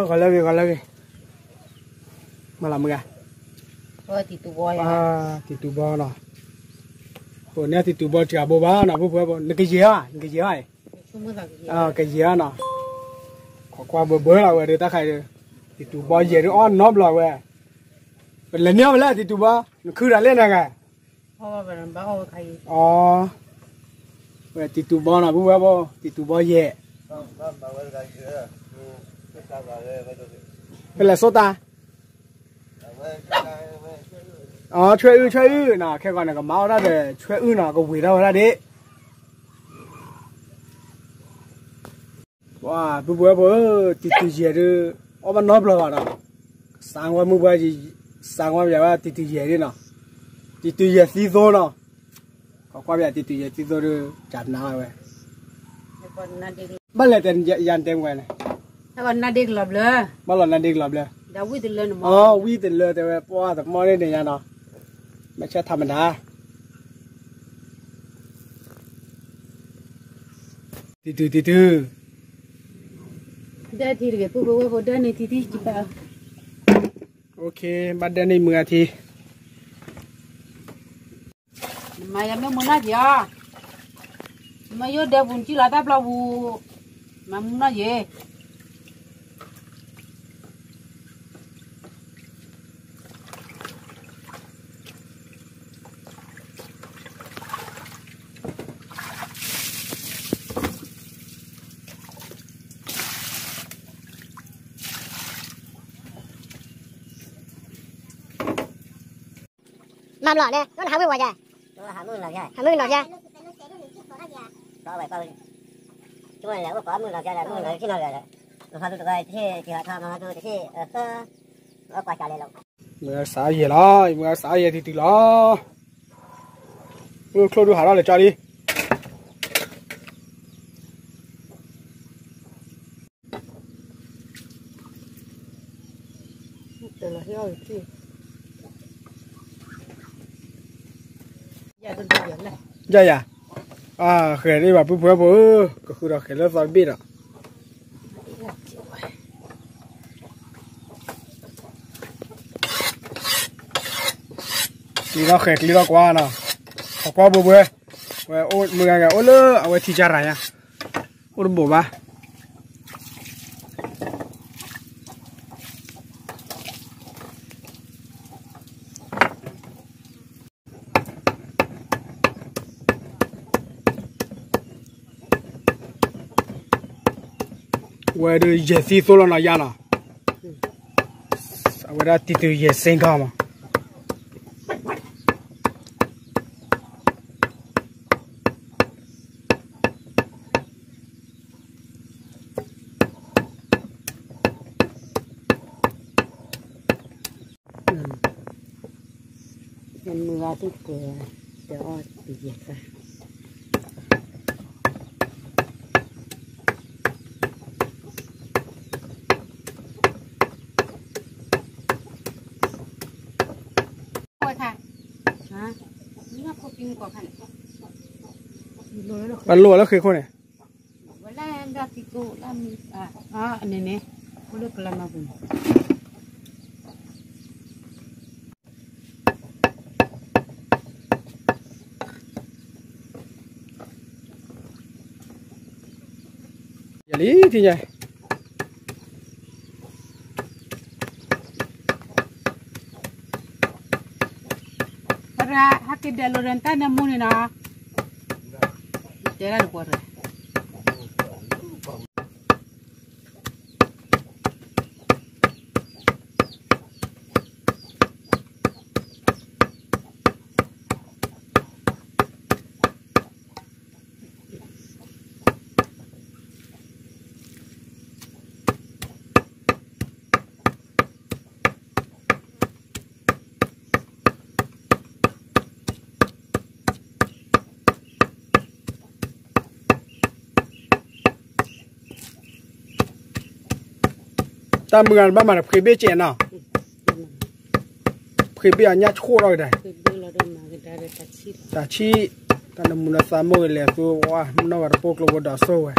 gọi là mà làm gì thì tụ bò thì tụ bò nó bữa nay thì tụ bò chả bò bá nó bò cái gì à cái gì nó qua bữa là người ta khai thì tụ bò gì nó on nó là vậy lần nhau là thì tụ bò nó cứ ra lên này vậy thì tụ bò là bò thì tụ bò gì cái là số ta chơi ư nè cái con này có máu ra để chơi ư nè có quỷ đâu ra đấy wow bữa thì gì đó ở bên nóc là đó sáng qua mua bao gì sáng qua giờ thì gì đấy nè thì gì xí xô nè có qua giờ thì gì xí xô được chặt nào vậy bắt lại tiền dàn tiền vậy này còn na điếc lợp lơ bắt lại na điếc lợp lơ đã quy tiền lơ mà quy tiền lơ thì qua tập mò đây này nèไม่ใช่ธรรมดาตีได้ทีเดียวปุ๊บปุ๊บได้ในทีจีบโอเคบัดเดินในมือทีมายังไม่มุนนะจ๊ะมาโยเดี๋ยวบุญจีลาตาปลาบูมามุนนะเย่ làm lọ nè, nó hả mươi quả vậy? Hả mươi lọ vậy? Hả mươi lọ vậy? Có vậy coi. Chúng mày lỡ có mươi lọ vậy là mươi lọ chứ nào vậy? Nó phải tụi cái thế thì họ mà tụi thế nó quả trả lại lắm. Mưa xả gì đó, mưa xả gì thì từ đó. Mưa khô đu hả đó để cho đi. Từ là heo chứ. Dạ khởi đi bà bố có khu đó khởi lớp vào biết rồi đi nó khởi đi nó qua nào qua bố vậy ô mười ngày ô lơ ở thì cha này nha ô bố ba vậy được giờ xí số là gì nào vậy là từ giờ sinh cao mà mình mua cái của để từ giờ ra ăn lúaแล้วคือคนเนี่ย wala dati ko lam ano ne ulo ko lam abun vậy thì nhỉ para hati dalorenta namune na Tera de correr. ta mưa ba mà khi biết chuyện nào khi biết anh nhát khô rồi đây ta chi ta nằm muốn sa mồi lẹ tôi wow nó vào bốc lô đỏ sâu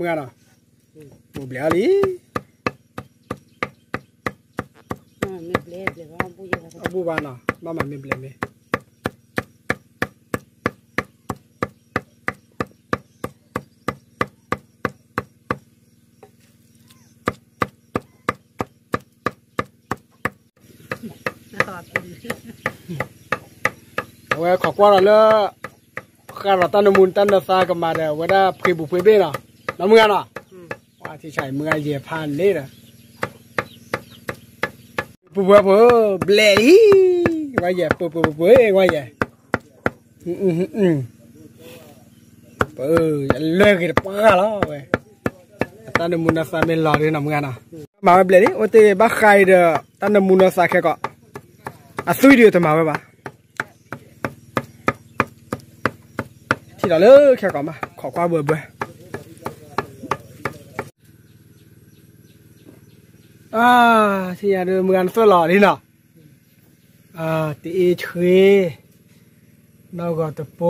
มึงอ่ะบุบเลี้ยดิ mi ble ble va bu ye va บุบานอ่ะบ้ามันไม่เปลี่ยนเลย na ta piเว้ยขอกว่าเราข้าเราตั้งมุนตั้งซากันมาเด้อว่าได้เพื่อบุเพื่อเบ้เนาะน้ำมึงอ่ะเนาะว่าที่ใช่มึงไอ้เหี้ยพันเลยนะปุ๊บปุ๊บเบลลี่ว่าเหี้ยปุ๊บปุ๊บปุ๊บว่าเหี้ยอย่าเลิกกันป้าแล้วเว้ยตั้งมุนซาเป็นหล่อเลยน้ำมึงอ่ะเนาะมาเบลลี่โอ้เตะบ้าใครเด้อตั้งมุนซาแค่ก็สุดเดียวจะมาเว้ยบ้าที่เราเลิกแค่ก่อนมาขอความเบื่อที่อยากดูเมืองสลอนี่เนาะตีเชยนอกจากตะโป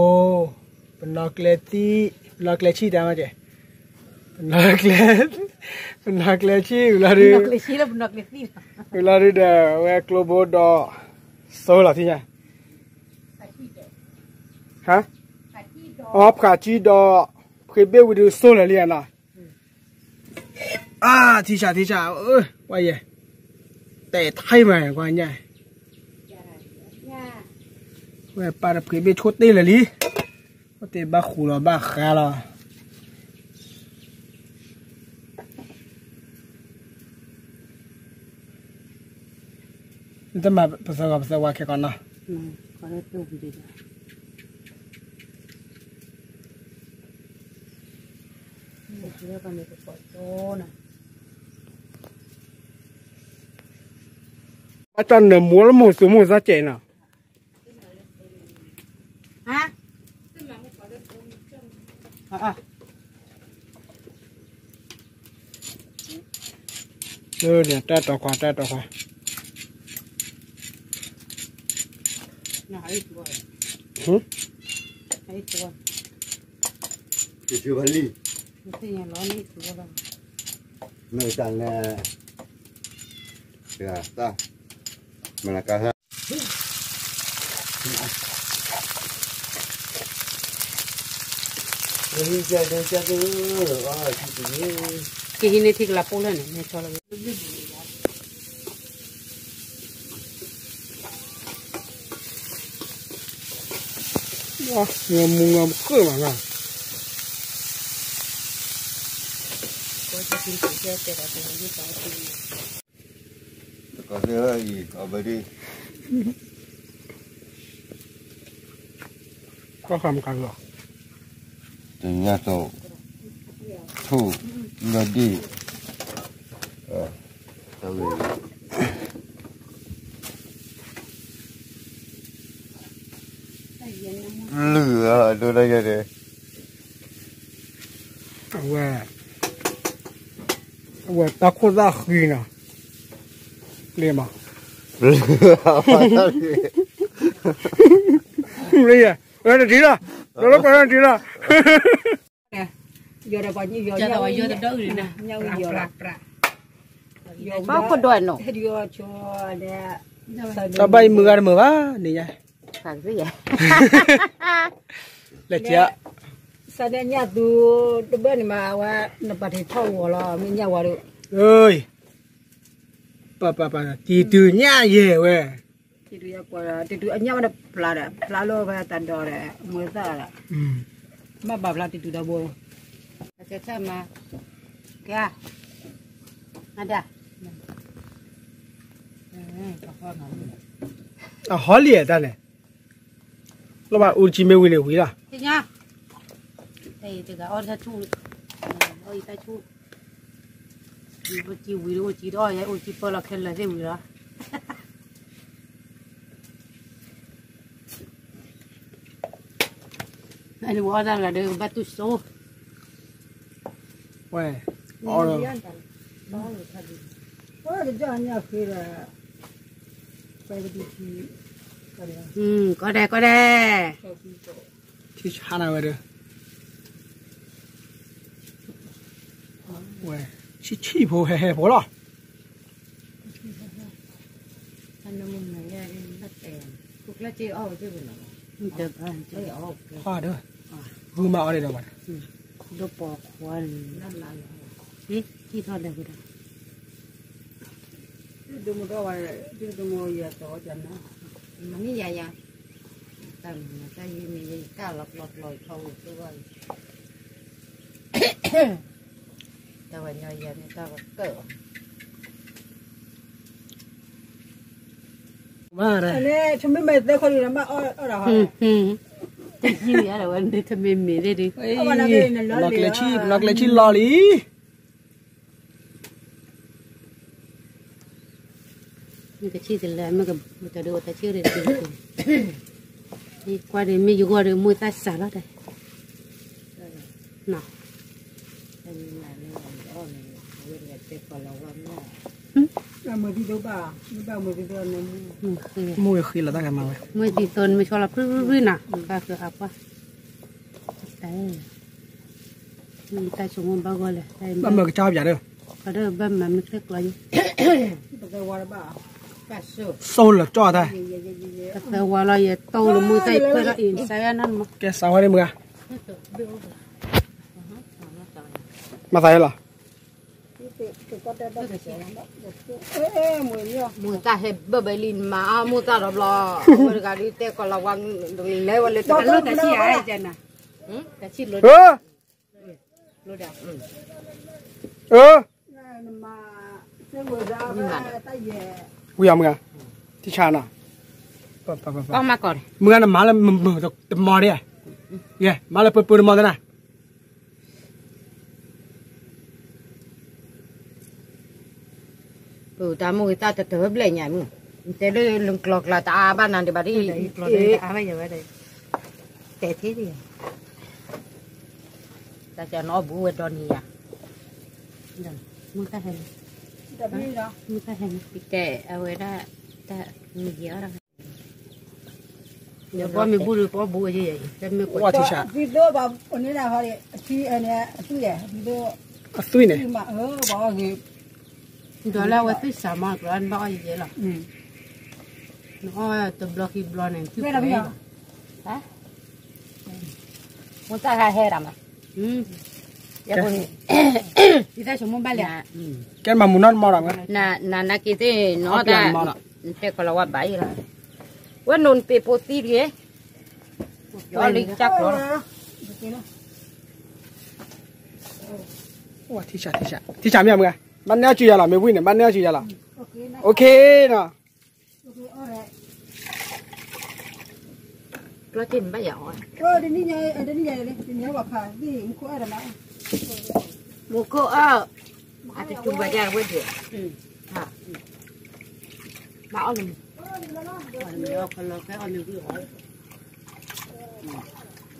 เป็นนอกเลตีนอกเลชีได้ไหมเจ๊เป็นนอกเลชีเวลาดู nak le si la nak le si เวลาดูเด้อเวกโลโบดอโซล่ะที่ไหนฮะอ๋อขาจีดอเคยเบี้ยวดูโซล่ะเรียนล่ะที่ชาว่าเย่แต่ไทยมาอย่างว่าเนี่ยว่าปาร์เคยเบี้ยวชดได้เลยลิว่าแต่บ้าขู่เราบ้าขาเรานี่จะมาภาษาว่าแค่ก่อนนะ ko le tu bi de ni ko ne ko to na อาจารย์เนี่ยมัวแล้วมัวซะเจนอ่ะ haเนี่ยแต่ต่อควาna ai tu ai tu Cucu Bali. mesti yang lo ni tu lah Mereka ya, tak. Melaka. Ini jadi tu. Cucu ni. ke hine thik la pula ne chola wah ngomong ke mana ko ta tin ke te ra te ni ta ti Kau lagi, kau beri. ก็ทำกันหรอ Ternyata tu jadi. Tahu. Lừa đưa đây ra đi. ว่าตะโคตรขี้น่ะเรียมา Lừa apa tadi? เรียดีละเราไปดีละ yo da ko ni yo yo da do ni na nhau yo ra pra yo ba ko do no yo cho de สบายมือกันมือวะนี่ไง ka ri ya เลยเจ้า sadanya tu tebe ni ma wa na pa thai thau wo lo mi nya wa do เอ้ยปะตีตื่นเนี่ยเย่เว้ย ti du ya ko ti du anya ma pla lo ba tan do de mo sa la ma ba pla ti du da bo cha cha ma kya adaฮอลลี่แต่เนี่ยเรามาอูจิเมวินเลยวิล่ะ ti nya đây từ cái on ra chu ôi ta chu chỉ quỳ đâu chỉ đó vậy ôi chỉ bơ là khen là gì vậy đó anh mua ra là đường bắt tu số เว้ยอ๋อ có cho anh nhà khi là quay đi thì có đây ที่ชาหน้าเว้ยเด้อ เว้ยชี้โผล่แห่โผล่หรอ อันนั้นมันไหนอ่ะนัดแต่พวกละเจ้าเอาเจ้าเป็นหรอมันจะเจ้าเอา ข้าเด้อคือมาเอาได้ดอกมัน ดูปอกควันนั่นละนี่ที่ทอดได้ก็ได้ดูมันก็ว่าดูมันอย่าต่อจันนะมันนี่ใหญ่ๆแต่มันจะยืนมีก้าวหลอกลอยเข้าด้วย แต่ว่าย่อยยันก็เกิด มาได้ อันนี้ฉันไม่ได้คนอยู่แล้วมาอ้อเรา ยี่ยอะไรวันนี้ทำไมมีได้ดิ เอามาแล้วก็นั่น นักเลชีลอลี มันก็ชื่อแต่ละมันก็มันจะดูแต่ชื่อเรื่องจริงนี่กว่าเดี๋ยวไม่อยู่กว่าเดี๋ยวมือตาสาแล้วได้น่ะเป็นอะไรเนี่ยอ้อเนี่ยเวลาเจ็บก็เราว่าไม่ มือที่ดูบ่ามือที่ดูนั่น มันคือ มวยคือเราตั้งกันมาเว้ย มือตีตนไม่ชอบเราพื้นน่ะก็คือครับว่าแต่มีแต่สมมุติบ้าก็เลยแต่ บ้านเมืองเจ้าอย่าเด้อ ก็เริ่มบ้านมันไม่เคยกลัวอยู่ ตัวแกว่าบ่า ก็สู้ โซลละจ่อได้ แต่ว่าเราอย่าโตหรือมือใส่เพื่อเราอินใส่นั่นมั้ง แกสาวได้มือมาใส่หรอ มือเนี่ย มือตาเห็บเบอร์เบลินมามือตาเรารอมือการีเตะก็ระวังตรงนี้เลยวันเลยแต่รถแต่ชี้อะไรเจนน่ะแต่ชี้รถรถเดียวมาเจ้ามือเราตาแย่ กูยอมมึงอ่ะที่ชาน่ะ ก็มาก่อน มึงอ่ะมาแล้วมึงจะมอดิเย่มาแล้วเปิดมอได้น่ะ ตามือตาจะเถิบเลยไงมึงแต่เรื่องลุงกลอกละตาบ้านนั้นเดี๋ยวบ้านที่กลอกเลยตาไม่อยู่ไว้เลยแต่ที่เดียวแต่จะน้อบัวดอนนี่อ่ะมึงตาเห็น แต่พี่เนาะ มึงตาเห็นพี่แต่เอาไว้ได้แต่มีเยอะแล้วเดี๋ยวพ่อมีบุหรี่พ่อบัวเยอะๆจะไม่กด ว่าที่ชา พี่ดูแบบคนนี้นะเขาเนี่ยที่อันเนี้ยที่แย่พี่ดู ตุ้ยเนี่ย ที่มาบอกว่าคือ เดี๋ยวเราไว้ที่สามารถร้านบ้านเยอะหรอน้อยตัวบล็อกอีบล็อกหนึ่งที่ ไม่ได้พี่เหรอ ฮะมุ้งตาแห่ดำอ่ะอย่าพูดที่ได้สมมติบ้านเลย แกมามุนนั่นมอหรอไง น่าคิดที่น้องแต่แต่ก็เราว่าใบละว่านุ่นเปโปตีเงี้ยย้อนลิจักร ว่าที่ชาไม่เอามึงอ่ะบ้านเนี้ยจุยอะไรไม่วิ่งเนี่ยบ้านเนี้ยจุยอะไรโอเคเนาะ เราจิ้มใบหยอด เดี๋ยวนี้ไงเดี๋ยวนี้ว่าค่ะนี่มุกอะไรมา มุกอาจจะจุ่มใบยาไว้เดี๋ยวค่ะบ้าเอาเลยเอาคนละแค่เอาหนึ่งที่หอย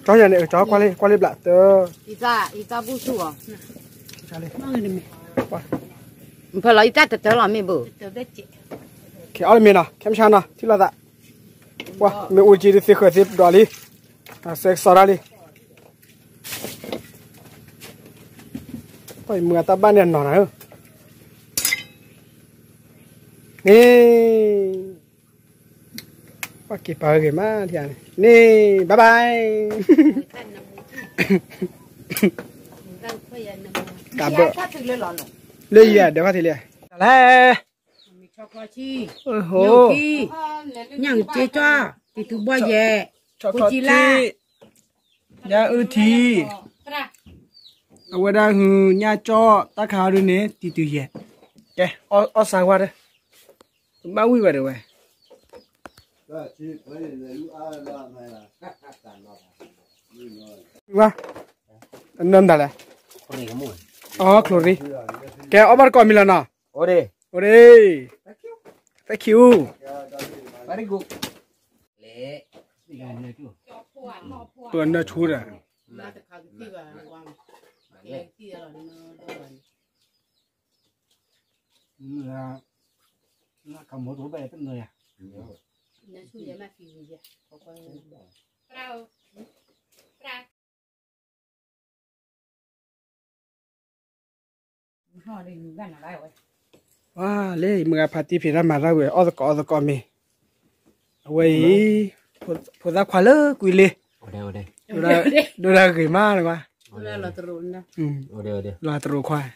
จ้าอย่างเนี่ยจ้ากว่าเลยบละเตอ อีตาผู้ชัว จ้าเลย มั่งเลยมั้ยพอเราอีตาจะเจอเราไม่เบื่อเจอได้เจ๊ เขียวเลยมีนะเข้มชันนะที่เราจะว่ามีอุจิริสิขสิบดอลลี่เซ็กซ์สารีไปเมื่อตาบ้านเนี่ยนอนนะนี่ว่ากี่ปากกี่มาที่อันนี่บ๊ายบายกลับเบอร์เลยอ่ะเดี๋ยวว่าทีเดียวแล้ว มีช็อกโกแลตชี โอ้โห ยังเจ๊จ้าติดตัวบ่แย่ ช็อกโกแลตที่ยาทีเอาไว้ได้หือยาจ่อตาขาวด้วยเนี่ยติดตัวแย่แกเอาสั่งว่าเด้อบ้าวิ่งไปเด้อเว้ยว่าอันนั้นได้เลยอ๋อคลอรีแกเอามาก่อนมิลานะโอ้เด้ thank you very good ตัวน่าชูดอ่ะ น่าจะขาดที่ว่าระวังแกที่อะไรเนาะด้วย那看摩托呗，真的呀。那出去买飞机去，我管。họ đi gần là lại rồi ว้าเล่มึงพาตีเพลมาแล้วเว้ยออตกอมีเว้ยพอซักควาเลกุยเลย โอเดโอเด ดูได้กี่มาเลยวะ là là tôi luôn đó โอเดโอเด ลาตรูควาย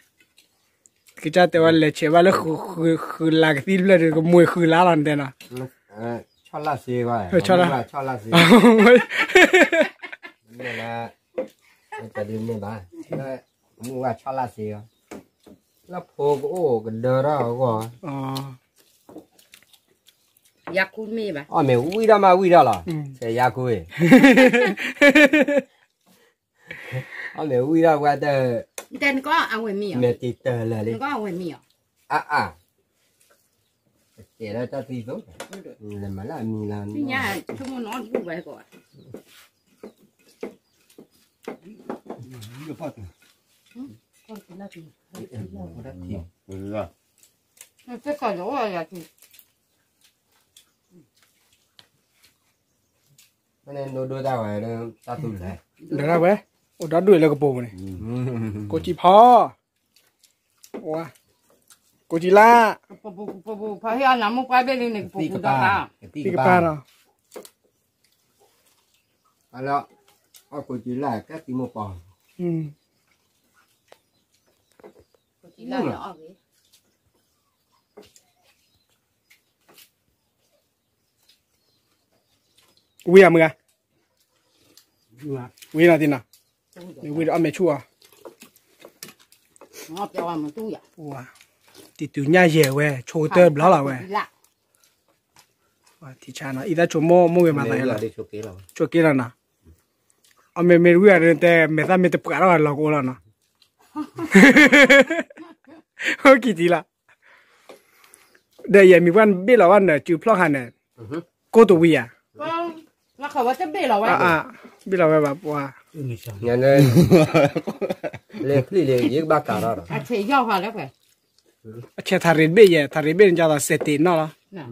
กิจแต่ว่าเลยเชื่อว่าแล้วคือลากตีเลยก็มวยคือล้าลันเดน่ะ ชอบลาซีกว่าชอบลาซีนี่แหละจะดื่มไม่บ้าแล้วมึงว่าชอบลาซีก็แล้วโผล่ก็โอ้ก็เดินแล้วก็ อ๋อ giặc cún mi bà อ๋อไม่วิ่งมาวิ่งแล้วแต่ยาคุยอ๋อไม่วิ่งแล้วว่าแต่ tên có ăn ngoài mì à ไม่ติดเตอเลย tên có ăn ngoài mì à อ่ะเดี๋ยวเราจะตีตัวเลยมาละมีละ cái nhà chúng nó nói cũng vậy rồi 有报警。 con thì là gì 我的天，不知道。 cái sợi lỗ là gì 那你都在外头打赌来？ เดี๋ยวนะเว้ยโอ้ดัดด้วยแล้วก็โป่งเลยกูจีพ่อว้ากูจีล่า phải hiểu lắm một cái bên này Tí cũng cái đó ba, ตีกับป้าเนาะ Alo, cô chỉ là các tí một bò. chỉ là nhỏ vậy วิ่งมึงอะ 有啊， วิ่งอะไรติน่ะวิ่งเอาไม่ชัว nó cho ăn một túi à ว้าติดตัวใหญ่เยอะเว้ยโชว์เติมแล้วล่ะเว้ย lạ ว้าที่ชานะอีแต่ชัวโม่เวมาตายละ đi chỗ kế rồi. ชัวกี่แล้วนะเอาไม่วิ่งอะไรแต่ไม่ทราบไม่ตะปกอะไรหรอกโอ้แล้วนะโอ้กี่ทีละเดี๋ยวยังมีวันเบี้ยละวันเนี่ยจูพลอกหันเนี่ยกูตัววิ่ง vâng nó khẩu chất bể rồi เบี้ยละวันแบบว่า 没想。 Nhà này, lên phi lên giết ba cả đó. à chỉ giao vào đó phải แค่ทาริเบี้ยทาริเบี้ยจะต้องเสร็จเนาะ nè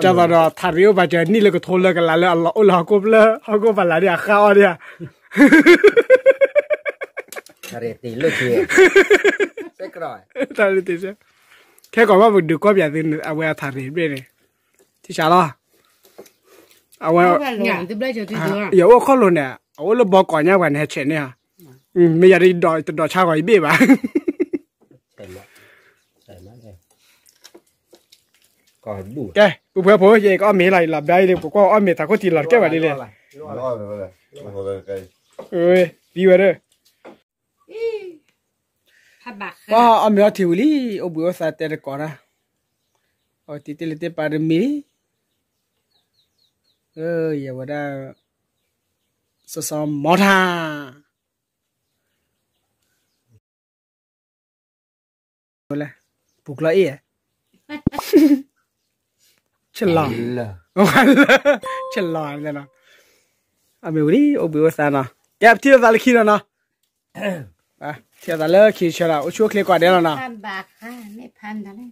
จะต้องทาริโอไปเจอนี่เลยก็โทรเลยกันแล้วอัลลอฮ์อัลลอฮ์กูเลยเขาก็ไปแล้วเนี่ยข้าวเนี่ย Cari tí lúc kia. Sẽ rồi. ทาริติเช่แค่ก่อนว่าดูก็อย่าตื่นเอาไว้ทาริเบี้ยเนี่ยที่ชาละเอาไว้ nhả từ đây cho từ từ à อย่าว่าข้อลุนเนี่ยเอาเราบอกก่อนเนี่ยวันนี้เช่นเนี่ยไม่อยากได้ดอชาก่อนอีเบี้ยบ้า Chạy mất đây. Còn bù. แกกูเพื่อผมเย่ก็มีอะไรหลับได้เลยกูก็อ้อมมีแต่ก็ตีหลับแกแบบนี้เลย เอ้ยดีเว้ยเด้อ hát bạc ก็อ้อมมีทิวลี่โอ้บัวสาเตะก่อนนะโอ้ติดเลยเตะปาร์มีอย่าว่าได้สอมมอทาเลยปลุกละเอ๋ฉลาด Là. โอ้ยฉลาดเลยนะอ้อมมีลี่โอ้บัวสานะแกที่เราตะกี้แล้วนะที่เราตะเลิกขี้เชล่าโอ้ชัวร์เคลียร์ก่อนเดี๋ยวนะ phan bạc ha mấy phan đó đấy